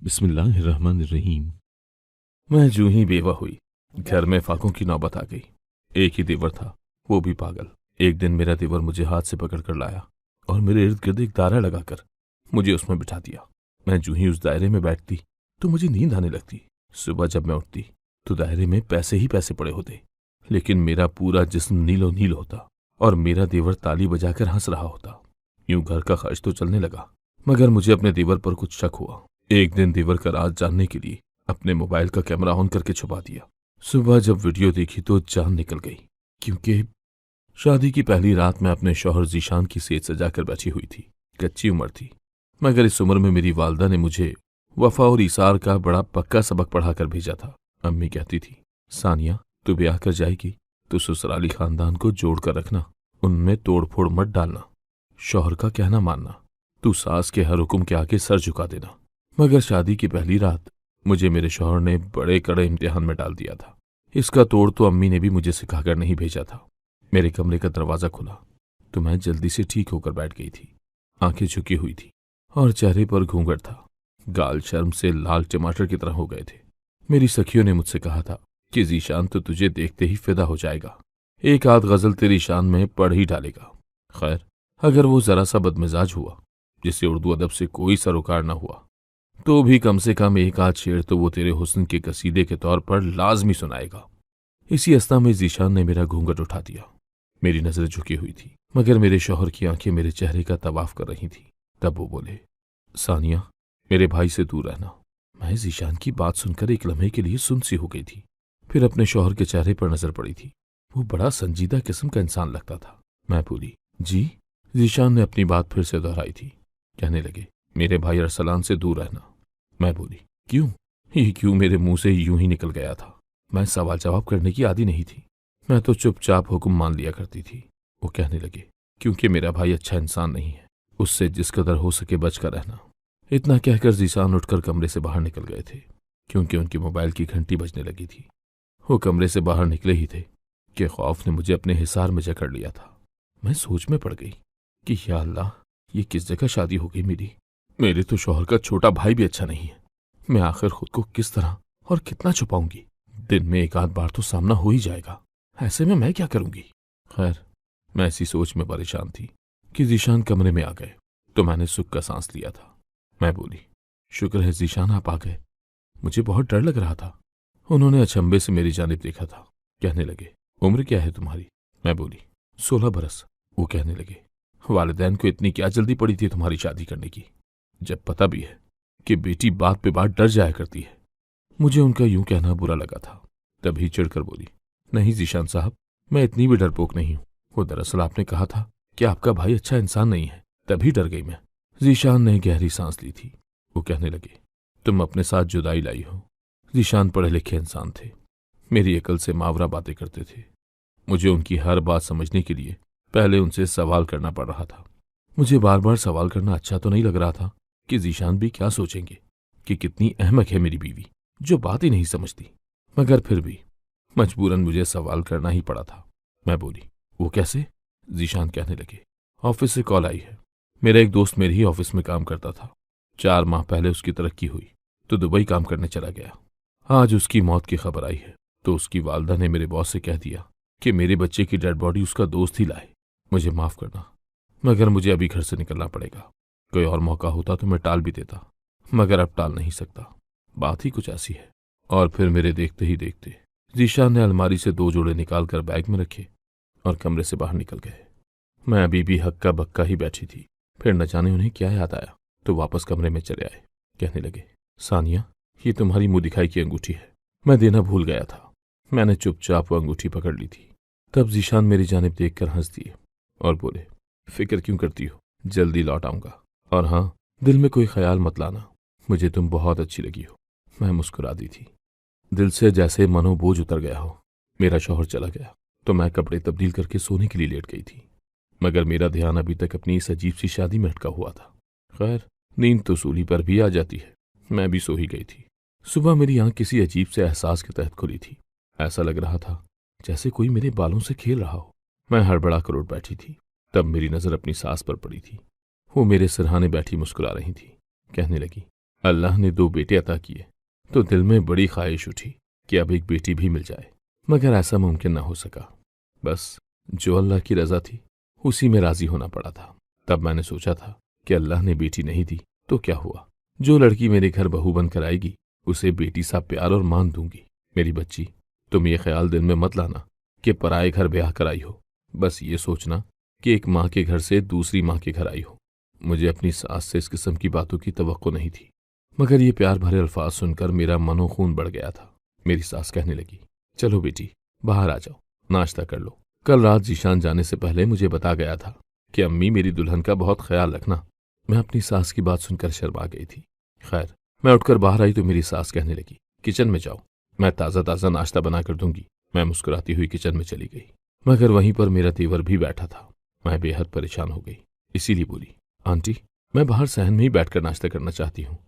बिस्मिल्लाहिर्रहमानिर्रहीम। मैं जूं ही बेवा हुई, घर में फाकों की नौबत आ गई। एक ही देवर था, वो भी पागल। एक दिन मेरा देवर मुझे हाथ से पकड़ कर लाया और मेरे इर्द गिर्द एक दायरा लगाकर मुझे उसमें बिठा दिया। मैं जूं ही उस दायरे में बैठती तो मुझे नींद आने लगती। सुबह जब मैं उठती तो दायरे में पैसे ही पैसे पड़े होते, लेकिन मेरा पूरा जिस्म नीलो नील होता और मेरा देवर ताली बजाकर हंस रहा होता। यूं घर का खर्च तो चलने लगा, मगर मुझे अपने देवर पर कुछ शक हुआ। एक दिन देवर का राज जानने के लिए अपने मोबाइल का कैमरा ऑन करके छुपा दिया। सुबह जब वीडियो देखी तो जान निकल गई, क्योंकि शादी की पहली रात में अपने शौहर जीशान की सेज सजाकर बैठी हुई थी। कच्ची उम्र थी, मगर इस उम्र में मेरी वालदा ने मुझे वफा और ईसार का बड़ा पक्का सबक पढ़ाकर भेजा था। अम्मी कहती थी, सानिया तू ब्याह कर जाएगी तो ससुराली खानदान को जोड़ कर रखना, उनमें तोड़ फोड़ मत डालना, शौहर का कहना मानना, तू सास के हर हुक्म के आगे सर झुका देना। मगर शादी की पहली रात मुझे मेरे शौहर ने बड़े कड़े इम्तिहान में डाल दिया था। इसका तोड़ तो अम्मी ने भी मुझे सिखाकर नहीं भेजा था। मेरे कमरे का दरवाजा खुला तो मैं जल्दी से ठीक होकर बैठ गई थी। आंखें झुकी हुई थी और चेहरे पर घूंघट था। गाल शर्म से लाल टमाटर की तरह हो गए थे। मेरी सखियों ने मुझसे कहा था कि जीशान तो तुझे देखते ही फिदा हो जाएगा, एक आध गजल तेरी शान में पढ़ ही डालेगा। खैर, अगर वो जरा सा बदमिजाज हुआ जिससे उर्दू अदब से कोई सरोकार न हुआ, तो भी कम से कम एक आध शेर तो वो तेरे हुस्न के कसीदे के तौर पर लाजमी सुनाएगा। इसी अवस्था में जीशान ने मेरा घूंघट उठा दिया। मेरी नजर झुकी हुई थी, मगर मेरे शौहर की आंखें मेरे चेहरे का तवाफ कर रही थी। तब वो बोले, सानिया मेरे भाई से दूर रहना। मैं जीशान की बात सुनकर एक लम्हे के लिए सुन सी हो गई थी। फिर अपने शौहर के चेहरे पर नजर पड़ी थी। वो बड़ा संजीदा किस्म का इंसान लगता था। मैं बोली, जी। जीशान ने अपनी बात फिर से दोहराई थी। कहने लगे, मेरे भाई अरसलान से दूर रहना। मैं बोली, क्यों? ये क्यों मेरे मुंह से यूं ही निकल गया था। मैं सवाल जवाब करने की आदी नहीं थी। मैं तो चुपचाप हुक्म मान लिया करती थी। वो कहने लगे, क्योंकि मेरा भाई अच्छा इंसान नहीं है, उससे जिस कदर हो सके बचकर रहना। इतना कहकर जीशान उठकर कमरे से बाहर निकल गए थे, क्योंकि उनकी मोबाइल की घंटी बजने लगी थी। वो कमरे से बाहर निकले ही थे कि खौफ ने मुझे अपने हिसार में जकड़ लिया था। मैं सोच में पड़ गई कि या अल्लाह, ये किस जगह शादी हो गई मेरी। मेरे तो शौहर का छोटा भाई भी अच्छा नहीं है। मैं आखिर खुद को किस तरह और कितना छुपाऊंगी? दिन में एक आध बार तो सामना हो ही जाएगा, ऐसे में मैं क्या करूंगी? खैर, मैं ऐसी सोच में परेशान थी कि जीशान कमरे में आ गए तो मैंने सुख का सांस लिया था। मैं बोली, शुक्र है जीशान आप आ गए, मुझे बहुत डर लग रहा था। उन्होंने अचंभे से मेरी जानिब देखा था। कहने लगे, उम्र क्या है तुम्हारी? मैं बोली, 16 बरस। वो कहने लगे, वालिदैन को इतनी क्या जल्दी पड़ी थी तुम्हारी शादी करने की, जब पता भी है कि बेटी बात पे बात डर जाया करती है। मुझे उनका यूं कहना बुरा लगा था। तभी चिढ़कर बोली, नहीं जीशान साहब, मैं इतनी भी डरपोक नहीं हूं। वो दरअसल आपने कहा था कि आपका भाई अच्छा इंसान नहीं है, तभी डर गई मैं। जीशान ने गहरी सांस ली थी। वो कहने लगे, तुम अपने साथ जुदाई लाई हो। जीशान पढ़े लिखे इंसान थे, मेरी अकल से मावरा बातें करते थे। मुझे उनकी हर बात समझने के लिए पहले उनसे सवाल करना पड़ रहा था। मुझे बार बार सवाल करना अच्छा तो नहीं लग रहा था कि जीशान भी क्या सोचेंगे कि कितनी अहमक है मेरी बीवी, जो बात ही नहीं समझती। मगर फिर भी मजबूरन मुझे सवाल करना ही पड़ा था। मैं बोली, वो कैसे? जीशान कहने लगे, ऑफिस से कॉल आई है। मेरा एक दोस्त मेरे ही ऑफिस में काम करता था। 4 माह पहले उसकी तरक्की हुई तो दुबई काम करने चला गया। आज उसकी मौत की खबर आई है तो उसकी वालदा ने मेरे बॉस से कह दिया कि मेरे बच्चे की डेड बॉडी उसका दोस्त ही लाए। मुझे माफ करना, मगर मुझे अभी घर से निकलना पड़ेगा। कोई और मौका होता तो मैं टाल भी देता, मगर अब टाल नहीं सकता। बात ही कुछ ऐसी है। और फिर मेरे देखते ही देखते जीशान ने अलमारी से 2 जोड़े निकालकर बैग में रखे और कमरे से बाहर निकल गए। मैं अभी भी हक्का बक्का ही बैठी थी। फिर न जाने उन्हें क्या याद आया तो वापस कमरे में चले आए। कहने लगे, सानिया ये तुम्हारी मुंह दिखाई की अंगूठी है, मैं देना भूल गया था। मैंने चुपचाप वो अंगूठी पकड़ ली थी। तब जीशान मेरी जानिब देखकर हंस दिए और बोले, फिक्र क्यों करती हो, जल्दी लौट आऊंगा। और हाँ, दिल में कोई ख्याल मत लाना, मुझे तुम बहुत अच्छी लगी हो। मैं मुस्कुरा दी थी। दिल से जैसे मनोबोझ उतर गया हो। मेरा शौहर चला गया तो मैं कपड़े तब्दील करके सोने के लिए लेट गई थी, मगर मेरा ध्यान अभी तक अपनी इस अजीब सी शादी में अटका हुआ था। खैर, नींद तो सूली पर भी आ जाती है। मैं भी सो ही गई थी। सुबह मेरी आंख किसी अजीब से एहसास के तहत खुली थी। ऐसा लग रहा था जैसे कोई मेरे बालों से खेल रहा हो। मैं हड़बड़ा कर उठ बैठी थी। तब मेरी नजर अपनी सास पर पड़ी थी। वो मेरे सिरहाने बैठी मुस्कुरा रही थी। कहने लगी, अल्लाह ने 2 बेटे अता किए तो दिल में बड़ी ख्वाहिश उठी कि अब एक बेटी भी मिल जाए, मगर ऐसा मुमकिन न हो सका। बस जो अल्लाह की रजा थी उसी में राजी होना पड़ा था। तब मैंने सोचा था कि अल्लाह ने बेटी नहीं दी तो क्या हुआ, जो लड़की मेरे घर बहू बनकर आएगी उसे बेटी सा प्यार और मान दूंगी। मेरी बच्ची, तुम ये ख्याल दिल में मत लाना कि पराए घर ब्याह कर आई हो। बस ये सोचना कि एक माँ के घर से दूसरी माँ के घर आई हो। मुझे अपनी सास से इस किस्म की बातों की तवक्को नहीं थी, मगर ये प्यार भरे अल्फाज सुनकर मेरा मनो खून बढ़ गया था। मेरी सास कहने लगी, चलो बेटी बाहर आ जाओ, नाश्ता कर लो। कल रात जीशान जाने से पहले मुझे बता गया था कि अम्मी मेरी दुल्हन का बहुत ख्याल रखना। मैं अपनी सास की बात सुनकर शर्मा गई थी। खैर, मैं उठकर बाहर आई तो मेरी सास कहने लगी, किचन में जाओ, मैं ताज़ा ताज़ा नाश्ता बना कर दूंगी। मैं मुस्कुराती हुई किचन में चली गई, मगर वहीं पर मेरा तेवर भी बैठा था। मैं बेहद परेशान हो गई, इसीलिए बोली, आंटी मैं बाहर सहन में ही बैठकर नाश्ता करना चाहती हूँ।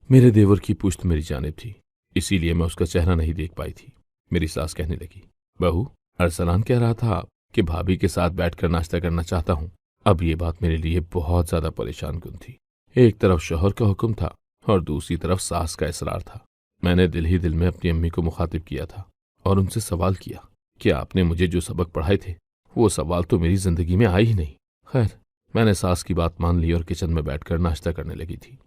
मेरे देवर की पुश्त मेरी जानिब थी, इसीलिए मैं उसका चेहरा नहीं देख पाई थी। मेरी सास कहने लगी, बहू अरसलान कह रहा था कि भाभी के साथ बैठकर नाश्ता करना चाहता हूँ। अब ये बात मेरे लिए बहुत ज्यादा परेशान कुन थी। एक तरफ शौहर का हुक्म था और दूसरी तरफ सास का इसरार था। मैंने दिल ही दिल में अपनी अम्मी को मुखातिब किया था और उनसे सवाल किया कि आपने मुझे जो सबक पढ़ाए थे वो सवाल तो मेरी जिंदगी में आए ही नहीं। खैर, मैंने सास की बात मान ली और किचन में बैठकर नाश्ता करने लगी थी।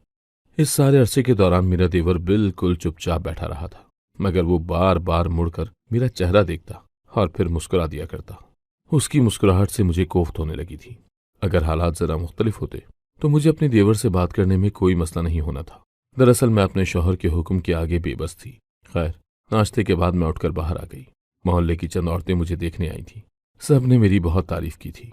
इस सारे अरसे के दौरान मेरा देवर बिल्कुल चुपचाप बैठा रहा था, मगर वो बार बार मुड़कर मेरा चेहरा देखता और फिर मुस्कुरा दिया करता। उसकी मुस्कुराहट से मुझे कोफ्त होने लगी थी। अगर हालात जरा मुख्तलिफ होते तो मुझे अपने देवर से बात करने में कोई मसला नहीं होना था। दरअसल मैं अपने शौहर के हुक्म के आगे बेबस थी। खैर, नाश्ते के बाद मैं उठकर बाहर आ गई। मोहल्ले की चंद औरतें मुझे देखने आई थीं। सब ने मेरी बहुत तारीफ की थी।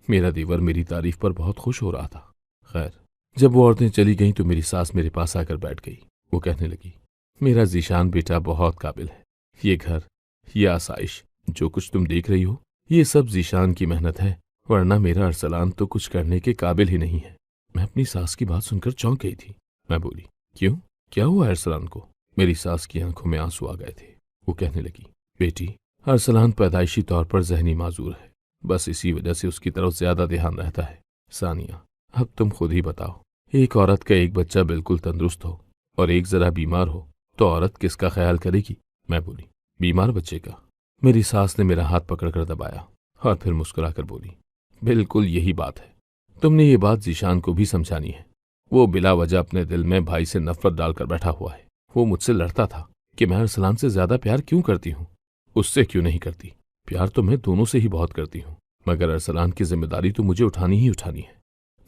मेरा देवर मेरी तारीफ पर बहुत खुश हो रहा था। खैर, जब वो औरतें चली गईं तो मेरी सास मेरे पास आकर बैठ गई। वो कहने लगी, मेरा जीशान बेटा बहुत काबिल है। ये घर, ये आसाइश, जो कुछ तुम देख रही हो, ये सब जीशान की मेहनत है, वरना मेरा अरसलान तो कुछ करने के काबिल ही नहीं है। मैं अपनी सास की बात सुनकर चौंक गई थी। मैं बोली, क्यों, क्या हुआ अरसलान को? मेरी सास की आंखों में आंसू आ गए थे। वो कहने लगी, बेटी अरसलान पैदाइशी तौर पर जहनी माजूर है, बस इसी वजह से उसकी तरफ ज्यादा ध्यान रहता है। सानिया, अब तुम खुद ही बताओ, एक औरत का एक बच्चा बिल्कुल तंदुरुस्त हो और एक जरा बीमार हो तो औरत किसका ख्याल करेगी? मैं बोली, बीमार बच्चे का। मेरी सास ने मेरा हाथ पकड़कर दबाया और फिर मुस्कुराकर बोली, बिल्कुल यही बात है। तुमने ये बात जीशान को भी समझानी है। वो बिला वजह अपने दिल में भाई से नफरत डालकर बैठा हुआ है। वो मुझसे लड़ता था कि मैं अरसलान से ज्यादा प्यार क्यों करती हूँ, उससे क्यों नहीं करती। प्यार तो मैं दोनों से ही बहुत करती हूँ, मगर अरसलान की जिम्मेदारी तो मुझे उठानी ही उठानी है।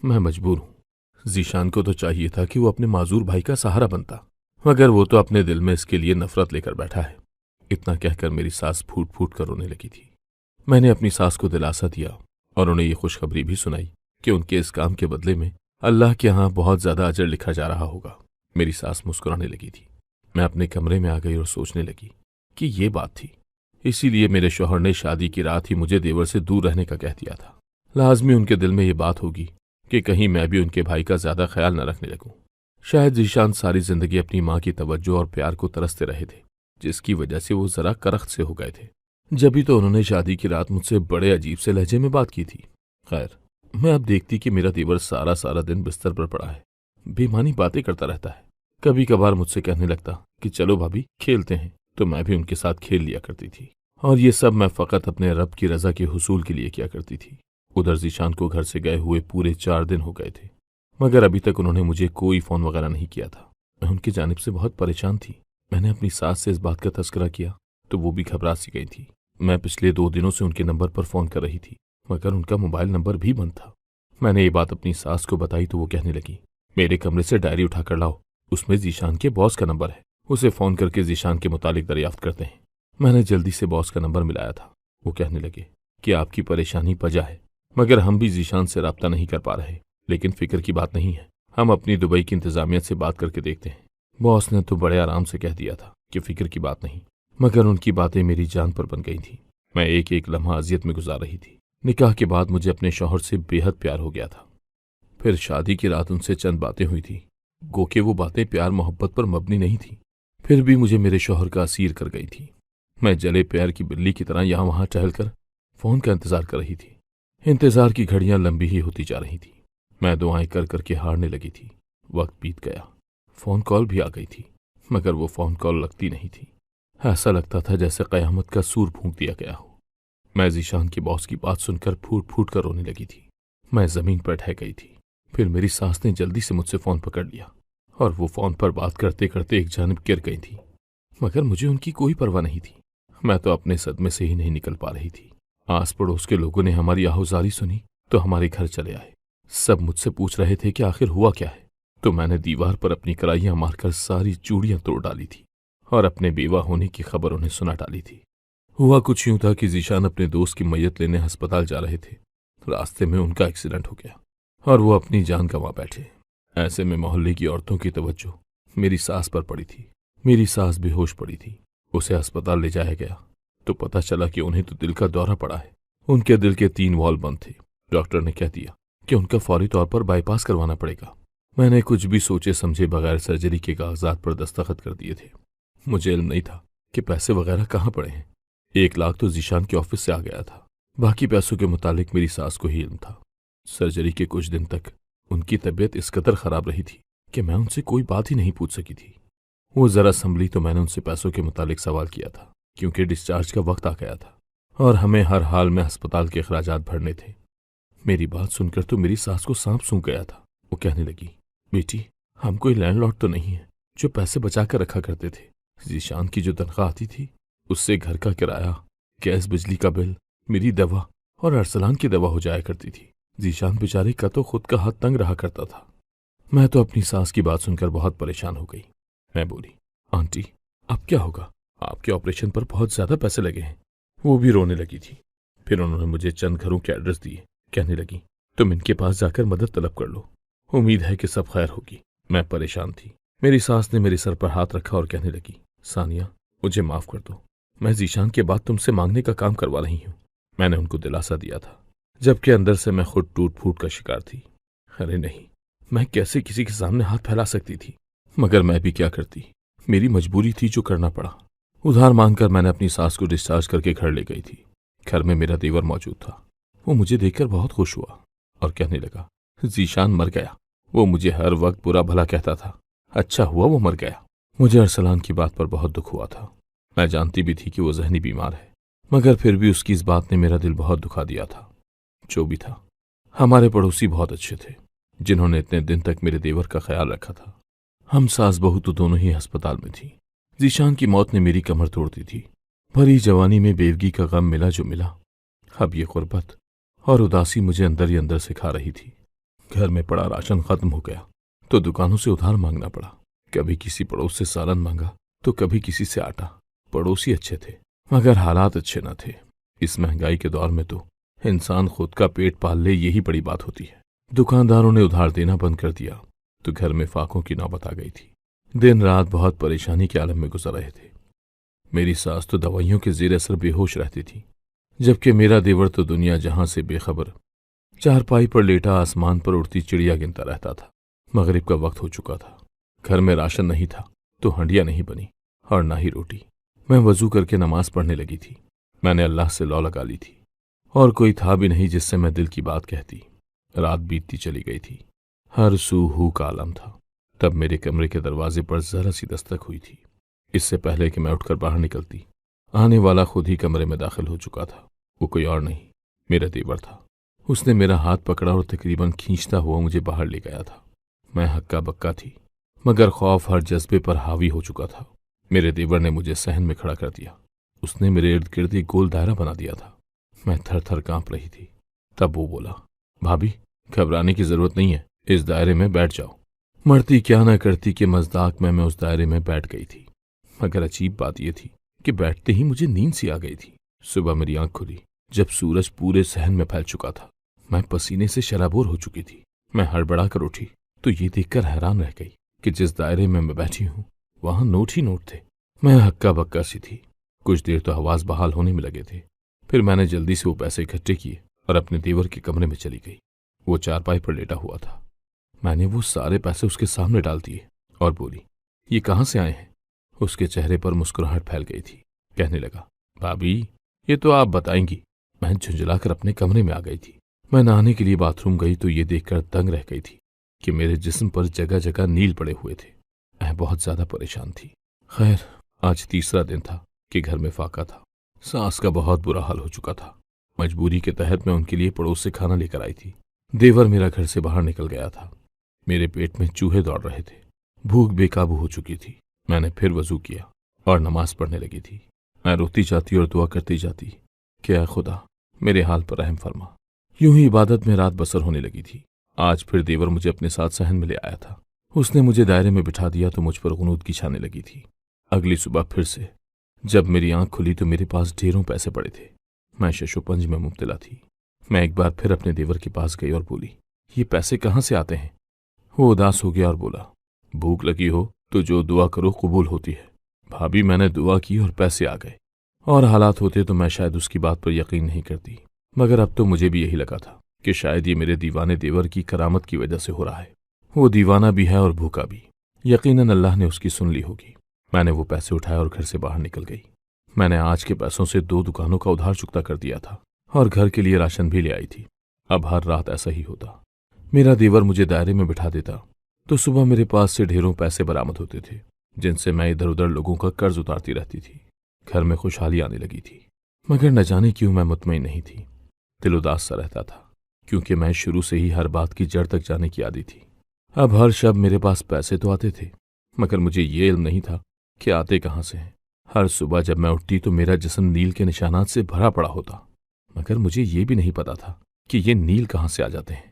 मैं मजबूर हूँ। जीशान को तो चाहिए था कि वो अपने माजूर भाई का सहारा बनता, मगर वो तो अपने दिल में इसके लिए नफरत लेकर बैठा है। इतना कहकर मेरी सास फूट फूट कर रोने लगी थी। मैंने अपनी सास को दिलासा दिया और उन्हें ये खुशखबरी भी सुनाई कि उनके इस काम के बदले में अल्लाह के यहाँ बहुत ज्यादा अजर लिखा जा रहा होगा। मेरी सास मुस्कुराने लगी थी। मैं अपने कमरे में आ गई और सोचने लगी कि ये बात थी, इसीलिए मेरे शौहर ने शादी की रात ही मुझे देवर से दूर रहने का कह दिया था। लाजमी उनके दिल में ये बात होगी कि कहीं मैं भी उनके भाई का ज्यादा ख्याल न रखने लगूं। शायद जीशान सारी जिंदगी अपनी माँ की तवज्जो और प्यार को तरसते रहे थे, जिसकी वजह से वो जरा करख्त से हो गए थे। जभी तो उन्होंने शादी की रात मुझसे बड़े अजीब से लहजे में बात की थी। खैर, मैं अब देखती कि मेरा देवर सारा सारा दिन बिस्तर पर पड़ा है, बेमानी बातें करता रहता है। कभी कभार मुझसे कहने लगता कि चलो भाभी खेलते हैं, तो मैं भी उनके साथ खेल लिया करती थी। और ये सब मैं फकत अपने रब की रजा के हुसूल के लिए किया करती थी। उधर जीशान को घर से गए हुए पूरे 4 दिन हो गए थे, मगर अभी तक उन्होंने मुझे कोई फोन वगैरह नहीं किया था। मैं उनकी जानिब से बहुत परेशान थी। मैंने अपनी सास से इस बात का तस्करा किया तो वो भी घबरा सी गई थी। मैं पिछले 2 दिनों से उनके नंबर पर फोन कर रही थी, मगर उनका मोबाइल नंबर भी बंद था। मैंने ये बात अपनी सास को बताई तो वो कहने लगी, मेरे कमरे से डायरी उठाकर लाओ, उसमें जीशान के बॉस का नंबर है, उसे फोन करके जीशान के मुतालिक दरियाफ्त करते हैं। मैंने जल्दी से बॉस का नंबर मिलाया था। वो कहने लगे कि आपकी परेशानी वजह है, मगर हम भी जीशान से राब्ता नहीं कर पा रहे, लेकिन फिक्र की बात नहीं है, हम अपनी दुबई की इंतजामिया से बात करके देखते हैं। बॉस ने तो बड़े आराम से कह दिया था कि फिक्र की बात नहीं, मगर उनकी बातें मेरी जान पर बन गई थी। मैं एक एक लम्हा अजियत में गुजार रही थी। निकाह के बाद मुझे अपने शौहर से बेहद प्यार हो गया था। फिर शादी की रात उनसे चंद बातें हुई थी, गो के वो बातें प्यार मोहब्बत पर मबनी नहीं थी, फिर भी मुझे मेरे शौहर का असीर कर गई थी। मैं जले पैर की बिल्ली की तरह यहाँ वहां टहलकर फोन का इंतजार कर रही थी। इंतजार की घड़ियां लंबी ही होती जा रही थी। मैं दुआएं कर करके हारने लगी थी। वक्त बीत गया। फोन कॉल भी आ गई थी, मगर वो फोन कॉल लगती नहीं थी। ऐसा लगता था जैसे कयामत का सूर फूंक दिया गया हो। मैं जीशान की बॉस की बात सुनकर फूट फूट कर रोने लगी थी। मैं जमीन पर ढह गई थी। फिर मेरी सास ने जल्दी से मुझसे फोन पकड़ लिया और वो फोन पर बात करते करते एक जानिब गिर गई थी, मगर मुझे उनकी कोई परवाह नहीं थी। मैं तो अपने सदमे से ही नहीं निकल पा रही थी। आस पड़ोस के लोगों ने हमारी आहुजारी सुनी तो हमारे घर चले आए। सब मुझसे पूछ रहे थे कि आखिर हुआ क्या है। तो मैंने दीवार पर अपनी कराइयां मारकर सारी चूड़ियां तोड़ डाली थी और अपने बेवा होने की खबर उन्हें सुना डाली थी। हुआ कुछ यूं था कि जीशान अपने दोस्त की मैयत लेने अस्पताल जा रहे थे। रास्ते में उनका एक्सीडेंट हो गया और वो अपनी जान गंवा बैठे। ऐसे में मोहल्ले की औरतों की तवज्जो मेरी सास पर पड़ी थी। मेरी सास बेहोश पड़ी थी। उसे अस्पताल ले जाया गया तो पता चला कि उन्हें तो दिल का दौरा पड़ा है। उनके दिल के 3 वॉल्व बंद थे। डॉक्टर ने कह दिया कि उनका फौरी तौर पर बाईपास करवाना पड़ेगा। मैंने कुछ भी सोचे समझे बगैर सर्जरी के कागजात पर दस्तखत कर दिए थे। मुझे इल्म नहीं था कि पैसे वगैरह कहाँ पड़े हैं। 1 लाख तो जीशान के ऑफिस से आ गया था। बाकी पैसों के मुतालिक मेरी सास को ही इल्म था। सर्जरी के कुछ दिन तक उनकी तबीयत इस कदर खराब रही थी कि मैं उनसे कोई बात ही नहीं पूछ सकी थी। वो जरा संभली तो मैंने उनसे पैसों के मुतालिक सवाल किया था, क्योंकि डिस्चार्ज का वक्त आ गया था और हमें हर हाल में अस्पताल के अखराजात भरने थे। मेरी बात सुनकर तो मेरी सास को सांप सूंघ गया था। वो कहने लगी, बेटी, हम कोई लैंडलॉर्ड तो नहीं है जो पैसे बचा कर रखा करते थे। जीशान की जो तनख्वाह आती थी उससे घर का किराया, गैस, बिजली का बिल, मेरी दवा और अरसलान की दवा हो जाया करती थी। जीशान बेचारे का तो खुद का हाथ तंग रहा करता था। मैं तो अपनी सास की बात सुनकर बहुत परेशान हो गई। मैं बोली, आंटी, अब क्या होगा? आपके ऑपरेशन पर बहुत ज्यादा पैसे लगे हैं। वो भी रोने लगी थी। फिर उन्होंने मुझे चंद घरों के एड्रेस दिए। कहने लगी, तुम इनके पास जाकर मदद तलब कर लो, उम्मीद है कि सब खैर होगी। मैं परेशान थी। मेरी सास ने मेरे सर पर हाथ रखा और कहने लगी, सानिया, मुझे माफ कर दो। मैं जीशान के बाद तुमसे मांगने का काम करवा रही हूँ। मैंने उनको दिलासा दिया था, जबकि अंदर से मैं खुद टूट फूट का शिकार थी। अरे नहीं, मैं कैसे किसी के सामने हाथ फैला सकती थी? मगर मैं भी क्या करती, मेरी मजबूरी थी जो करना पड़ा। उधार मांगकर मैंने अपनी सास को डिस्चार्ज करके घर ले गई थी। घर में मेरा देवर मौजूद था। वो मुझे देखकर बहुत खुश हुआ और कहने लगा, जीशान मर गया। वो मुझे हर वक्त बुरा भला कहता था, अच्छा हुआ वो मर गया। मुझे अरसलान की बात पर बहुत दुख हुआ था। मैं जानती भी थी कि वो जहनी बीमार है, मगर फिर भी उसकी इस बात ने मेरा दिल बहुत दुखा दिया था। जो भी था, हमारे पड़ोसी बहुत अच्छे थे, जिन्होंने इतने दिन तक मेरे देवर का ख्याल रखा था। हम सास बहू तो दोनों ही अस्पताल में थी। जीशान की मौत ने मेरी कमर तोड़ दी थी। भरी जवानी में बेवगी का गम मिला जो मिला, अब ये गुर्बत और उदासी मुझे अंदर ही अंदर से खा रही थी। घर में पड़ा राशन खत्म हो गया तो दुकानों से उधार मांगना पड़ा। कभी किसी पड़ोस से सालन मांगा तो कभी किसी से आटा। पड़ोसी अच्छे थे, मगर हालात अच्छे न थे। इस महंगाई के दौर में तो इंसान खुद का पेट पाल ले, यही बड़ी बात होती है। दुकानदारों ने उधार देना बंद कर दिया तो घर में फाकों की नौबत आ गई थी। दिन रात बहुत परेशानी के आलम में गुजर रहे थे। मेरी सास तो दवाइयों के जेर असर बेहोश रहती थी, जबकि मेरा देवर तो दुनिया जहां से बेखबर चारपाई पर लेटा आसमान पर उड़ती चिड़िया गिनता रहता था। मगरिब का वक्त हो चुका था। घर में राशन नहीं था तो हंडिया नहीं बनी और ना ही रोटी। मैं वजू करके नमाज पढ़ने लगी थी। मैंने अल्लाह से लौ लगा ली थी और कोई था भी नहीं जिससे मैं दिल की बात कहती। रात बीतती चली गई थी। हर सू हू का आलम था। तब मेरे कमरे के दरवाजे पर जरा सी दस्तक हुई थी। इससे पहले कि मैं उठकर बाहर निकलती, आने वाला खुद ही कमरे में दाखिल हो चुका था। वो कोई और नहीं, मेरा देवर था। उसने मेरा हाथ पकड़ा और तकरीबन खींचता हुआ मुझे बाहर ले गया था। मैं हक्का बक्का थी, मगर खौफ हर जज्बे पर हावी हो चुका था। मेरे देवर ने मुझे सहन में खड़ा कर दिया। उसने मेरे इर्द गिर्द एक गोल दायरा बना दिया था। मैं थर थर कांप रही थी। तब वो बोला, भाभी, घबराने की जरूरत नहीं है, इस दायरे में बैठ जाओ। मरती क्या न करती कि मज़दाक में मैं उस दायरे में बैठ गई थी। मगर अजीब बात यह थी कि बैठते ही मुझे नींद सी आ गई थी। सुबह मेरी आंख खुली जब सूरज पूरे सहन में फैल चुका था। मैं पसीने से शराबोर हो चुकी थी। मैं हड़बड़ा कर उठी तो ये देखकर हैरान रह गई कि जिस दायरे में मैं बैठी हूँ वहां नोट ही नोट थे। मैं हक्का बक्का सी थी। कुछ देर तो हवास बहाल होने में लगे थे। फिर मैंने जल्दी से वो पैसे इकट्ठे किए और अपने देवर के कमरे में चली गई। वो चारपाई पर लेटा हुआ था। मैंने वो सारे पैसे उसके सामने डाल दिए और बोली, ये कहाँ से आए हैं? उसके चेहरे पर मुस्कुराहट फैल गई थी। कहने लगा, भाभी, ये तो आप बताएंगी। मैं झुंझलाकर अपने कमरे में आ गई थी। मैं नहाने के लिए बाथरूम गई तो ये देखकर दंग रह गई थी कि मेरे जिस्म पर जगह जगह नील पड़े हुए थे। मैं बहुत ज्यादा परेशान थी। खैर, आज तीसरा दिन था कि घर में फाका था। सास का बहुत बुरा हाल हो चुका था। मजबूरी के तहत मैं उनके लिए पड़ोस से खाना लेकर आई थी। देवर मेरा घर से बाहर निकल गया था। मेरे पेट में चूहे दौड़ रहे थे। भूख बेकाबू हो चुकी थी। मैंने फिर वजू किया और नमाज पढ़ने लगी थी। मैं रोती जाती और दुआ करती जाती कि ऐ खुदा, मेरे हाल पर रहम फरमा। यूं ही इबादत में रात बसर होने लगी थी। आज फिर देवर मुझे अपने साथ सहन में ले आया था। उसने मुझे दायरे में बिठा दिया तो मुझ पर गुनूदगी छाने लगी थी। अगली सुबह फिर से जब मेरी आंख खुली तो मेरे पास ढेरों पैसे पड़े थे। मैं शशोपंज में मुब्तला थी। मैं एक बार फिर अपने देवर के पास गई और बोली, ये पैसे कहाँ से आते हैं? वो उदास हो गया और बोला, भूख लगी हो तो जो दुआ करो कबूल होती है। भाभी, मैंने दुआ की और पैसे आ गए। और हालात होते तो मैं शायद उसकी बात पर यकीन नहीं करती, मगर अब तो मुझे भी यही लगा था कि शायद ये मेरे दीवाने देवर की करामत की वजह से हो रहा है। वो दीवाना भी है और भूखा भी। यकीनन अल्लाह ने उसकी सुन ली होगी। मैंने वो पैसे उठाए और घर से बाहर निकल गई। मैंने आज के पैसों से 2 दुकानों का उधार चुकता कर दिया था और घर के लिए राशन भी ले आई थी। अब हर रात ऐसा ही होता। मेरा देवर मुझे दायरे में बिठा देता तो सुबह मेरे पास से ढेरों पैसे बरामद होते थे, जिनसे मैं इधर उधर लोगों का कर्ज उतारती रहती थी। घर में खुशहाली आने लगी थी, मगर न जाने क्यों मैं मुतमईन नहीं थी। दिल उदास सा रहता था, क्योंकि मैं शुरू से ही हर बात की जड़ तक जाने की आदी थी। अब हर शब मेरे पास पैसे तो आते थे, मगर मुझे ये इल्म नहीं था कि आते कहाँ से हैं। हर सुबह जब मैं उठती तो मेरा जिस्म नील के निशानात से भरा पड़ा होता, मगर मुझे ये भी नहीं पता था कि ये नील कहाँ से आ जाते हैं।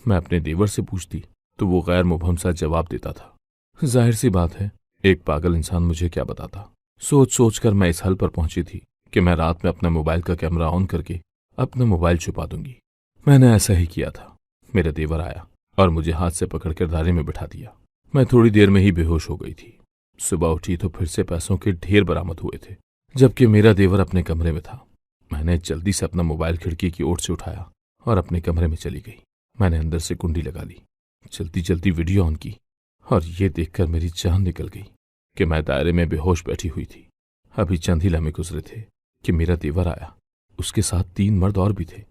मैं अपने देवर से पूछती तो वो गैर मुबहम सा जवाब देता था। जाहिर सी बात है, एक पागल इंसान मुझे क्या बताता। सोच सोच कर मैं इस हल पर पहुंची थी कि मैं रात में अपना मोबाइल का कैमरा ऑन करके अपना मोबाइल छुपा दूंगी। मैंने ऐसा ही किया था। मेरा देवर आया और मुझे हाथ से पकड़कर दायरे में बिठा दिया। मैं थोड़ी देर में ही बेहोश हो गई थी। सुबह उठी तो फिर से पैसों के ढेर बरामद हुए थे, जबकि मेरा देवर अपने कमरे में था। मैंने जल्दी से अपना मोबाइल खिड़की की ओर से उठाया और अपने कमरे में चली गई। मैंने अंदर से कुंडी लगा ली, जल्दी जल्दी वीडियो ऑन की और ये देखकर मेरी जान निकल गई कि मैं दायरे में बेहोश बैठी हुई थी। अभी चंद ही लम्हे गुजरे थे कि मेरा देवर आया। उसके साथ 3 मर्द और भी थे।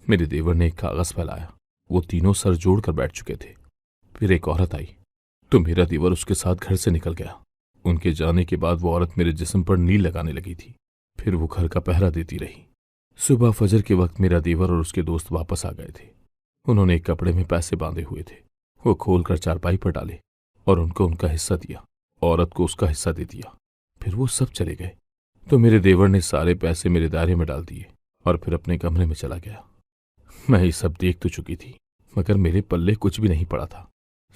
मेरे देवर ने एक कागज फैलाया। वो तीनों सर जोड़कर बैठ चुके थे। फिर एक औरत आई तो मेरा देवर उसके साथ घर से निकल गया। उनके जाने के बाद वो औरत मेरे जिस्म पर नील लगाने लगी थी। फिर वो घर का पहरा देती रही। सुबह फजर के वक्त मेरा देवर और उसके दोस्त वापस आ गए थे। उन्होंने एक कपड़े में पैसे बांधे हुए थे। वो खोलकर चारपाई पर डाले और उनको उनका हिस्सा दिया। औरत को उसका हिस्सा दे दिया। फिर वो सब चले गए तो मेरे देवर ने सारे पैसे मेरे दायरे में डाल दिए और फिर अपने कमरे में चला गया। मैं ये सब देख तो चुकी थी, मगर मेरे पल्ले कुछ भी नहीं पड़ा था।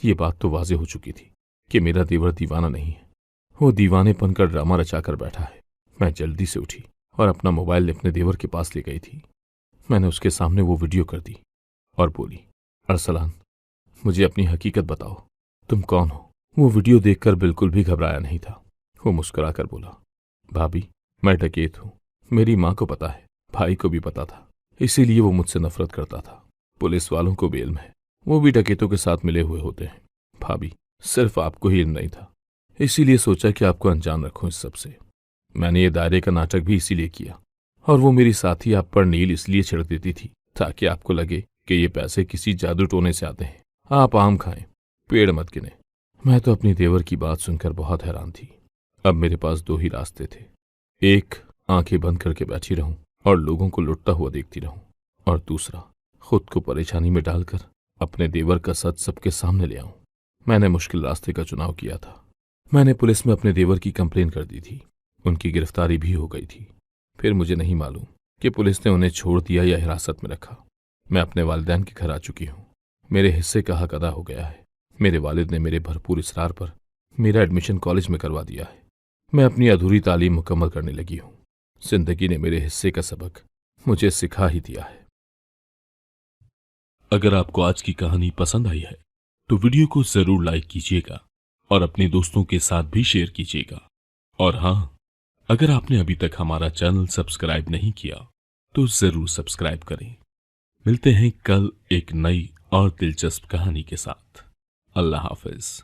ये बात तो वाज़ेह हो चुकी थी कि मेरा देवर दीवाना नहीं है। वो दीवानेपन का ड्रामा रचाकर बैठा है। मैं जल्दी से उठी और अपना मोबाइल अपने देवर के पास ले गई थी। मैंने उसके सामने वो वीडियो कर दी और बोली, अरसलान, मुझे अपनी हकीकत बताओ, तुम कौन हो? वो वीडियो देखकर बिल्कुल भी घबराया नहीं था। वो मुस्कुराकर बोला, भाभी, मैं डकैत हूँ। मेरी माँ को पता है, भाई को भी पता था, इसीलिए वो मुझसे नफरत करता था। पुलिस वालों को भी इल्म है, वो भी डकैतों के साथ मिले हुए होते हैं। भाभी, सिर्फ आपको ही इल्म नहीं था, इसीलिए सोचा कि आपको अनजान रखूं इस सब से। मैंने ये दायरे का नाटक भी इसीलिए किया, और वो मेरी साथी आप पर नील इसलिए छिड़क देती थी ताकि आपको लगे कि ये पैसे किसी जादू टोने से आते हैं। आप आम खाएं, पेड़ मत गिने। मैं तो अपनी देवर की बात सुनकर बहुत हैरान थी। अब मेरे पास 2 ही रास्ते थे। एक, आंखें बंद करके बैठी रहूं और लोगों को लुटता हुआ देखती रहूं, और दूसरा, खुद को परेशानी में डालकर अपने देवर का सच सबके सामने ले आऊं। मैंने मुश्किल रास्ते का चुनाव किया था। मैंने पुलिस में अपने देवर की कंप्लेन कर दी थी। उनकी गिरफ्तारी भी हो गई थी। फिर मुझे नहीं मालूम कि पुलिस ने उन्हें छोड़ दिया या हिरासत में रखा। मैं अपने वालिदैन के घर आ चुकी हूँ। मेरे हिस्से का हक अदा हो गया है। मेरे वालिद ने मेरे भरपूर इसरार पर मेरा एडमिशन कॉलेज में करवा दिया है। मैं अपनी अधूरी तालीम मुकम्मल करने लगी हूँ। जिंदगी ने मेरे हिस्से का सबक मुझे सिखा ही दिया है। अगर आपको आज की कहानी पसंद आई है तो वीडियो को जरूर लाइक कीजिएगा और अपने दोस्तों के साथ भी शेयर कीजिएगा। और हाँ, अगर आपने अभी तक हमारा चैनल सब्सक्राइब नहीं किया तो जरूर सब्सक्राइब करें। मिलते हैं कल एक नई और दिलचस्प कहानी के साथ। अल्लाह हाफिज।